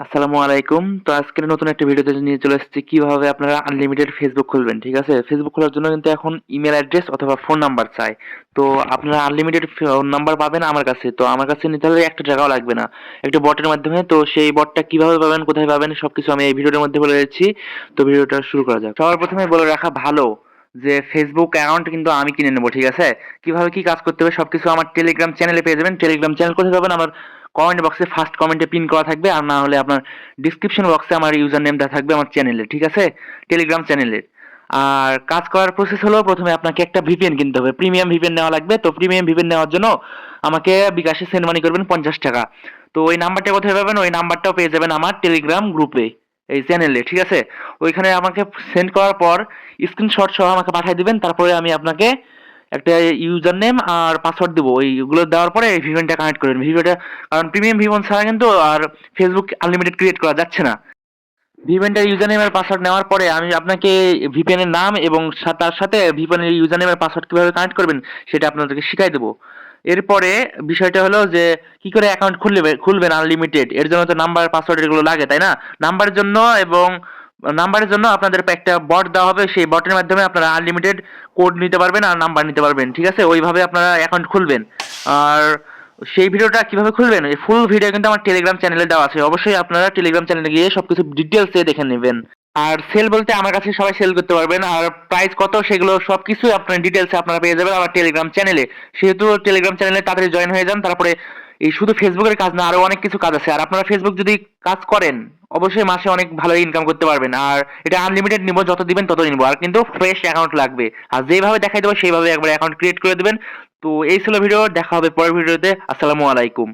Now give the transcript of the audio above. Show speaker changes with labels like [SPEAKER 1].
[SPEAKER 1] আসসালামু আলাইকুম। তো আজকের নতুন একটা ভিডিওতে নিয়ে চলে এসেছি কিভাবে আপনারা আনলিমিটেড ফেসবুক খুলবেন। ঠিক আছে? ফেসবুক খোলার জন্য কিন্তু এখন ইমেল অ্যাড্রেস অথবা ফোন নাম্বার চাই। তো আপনারা আনলিমিটেড ফোন নাম্বার পাবেন আমার কাছে। তো আমার কাছে নিতে হলে ৳১ লাগবে না। একটা বটের মাধ্যমে। তো সেই বটটা কিভাবে পাবেন, কোথায় পাবেন সবকিছু আমি এই ভিডিওর মধ্যে বলে দিচ্ছি। তো ভিডিওটা শুরু করা যাক। সবার প্রথমে বলে রাখা ভালো যে ফেসবুক অ্যাকাউন্ট কিন্তু আমি কিনে নেব। ঠিক আছে? কিভাবে কি কাজ করতে হবে সবকিছু আমার টেলিগ্রাম চ্যানেলে পেয়ে যাবেন। টেলিগ্রাম চ্যানেল কোথায় পাবেন? আমার কমেন্ট বক্সে ফার্স্ট কমেন্টে পিন করা থাকবে, আর না হলে আপনার ডিসক্রিপশন বক্সে আমার ইউজার নেম দেওয়া থাকবে আমার চ্যানেলে। ঠিক আছে? টেলিগ্রাম চ্যানেলের। আর কাজ করার প্রসেস হলো প্রথমে আপনাকে একটা ভিপিএন কিনতে হবে, প্রিমিয়াম ভিপিএন নেওয়া লাগবে। তো প্রিমিয়াম ভিপিএন নেওয়ার জন্য আমাকে বিকাশে সেন্ড মানি করবেন ৳৫০। তো ওই নাম্বারটা কোথায় পাবেন? ওই নাম্বারটাও পেয়ে যাবেন আমার টেলিগ্রাম গ্রুপে, এই চ্যানেলে। ঠিক আছে? ওইখানে আমাকে সেন্ড করার পর স্ক্রিনশট সহ আমাকে পাঠিয়ে দিবেন। তারপরে আমি আপনাকে একটা ইউজার নেম আর পাসওয়ার্ড দিব। ওইগুলো দেওয়ার পরে এই ভিপিএনটা কানেক্ট করবেন। ভিপিএনটা কারণ প্রিমিয়াম ভিপিএন ছাড়া কিন্তু আর ফেসবুক আনলিমিটেড ক্রিয়েট করা যাচ্ছে না। ভিপিএনটার ইউজার নেম আর পাসওয়ার্ড নেওয়ার পরে আমি আপনাকে ভিপিএন এর নাম এবং তার সাথে ভিপিএন এর ইউজার নেম আর পাসওয়ার্ড কিভাবে কানেক্ট করবেন সেটা আপনাদেরকে শিখাই দেবো। এরপরে বিষয়টা হলো যে কি করে অ্যাকাউন্ট খুলবেন আনলিমিটেড, এর জন্য তো নাম্বার পাসওয়ার্ড এগুলো লাগে, তাই না? নাম্বারের জন্য এবং নাম্বারের জন্য আপনাদের একটা বট দেওয়া হবে, সেই বটের মাধ্যমে আপনারা আনলিমিটেড কোড নিতে পারবেন আর নাম্বার নিতে পারবেন। ঠিক আছে? ওইভাবে আপনারা অ্যাকাউন্ট খুলবেন। আর সেই ভিডিওটা কিভাবে খুলবেন এই ফুল ভিডিও কিন্তু আমার টেলিগ্রাম চ্যানেলে দেওয়া আছে। অবশ্যই আপনারা টেলিগ্রাম চ্যানেলে গিয়ে সবকিছু ডিটেলসে দেখে নেবেন। আর সেল বলতে আমার কাছে সবাই সেল করতে পারবেন, আর প্রাইস কত সেগুলো সবকিছু আপনার ডিটেলসে আপনারা পেয়ে যাবেন আমার টেলিগ্রাম চ্যানেলে। সেহেতু টেলিগ্রাম চ্যানেলে তাড়াতাড়ি জয়েন হয়ে যান। তারপরে এই শুধু ফেসবুকের কাজ না, আরো অনেক কিছু কাজ আছে। আর আপনারা ফেসবুক যদি কাজ করেন অবশ্যই মাসে অনেক ভালো ইনকাম করতে পারবেন। আর এটা আনলিমিটেড নিব, যত দিবেন তত নিব। আর কিন্তু ফ্রেশ অ্যাকাউন্ট লাগবে, আর যেভাবে দেখাই দেবো সেইভাবে একবার অ্যাকাউন্ট ক্রিয়েট করে দেবেন। তো এই ছিল ভিডিও, দেখা হবে পরের ভিডিওতে। আসসালামু আলাইকুম।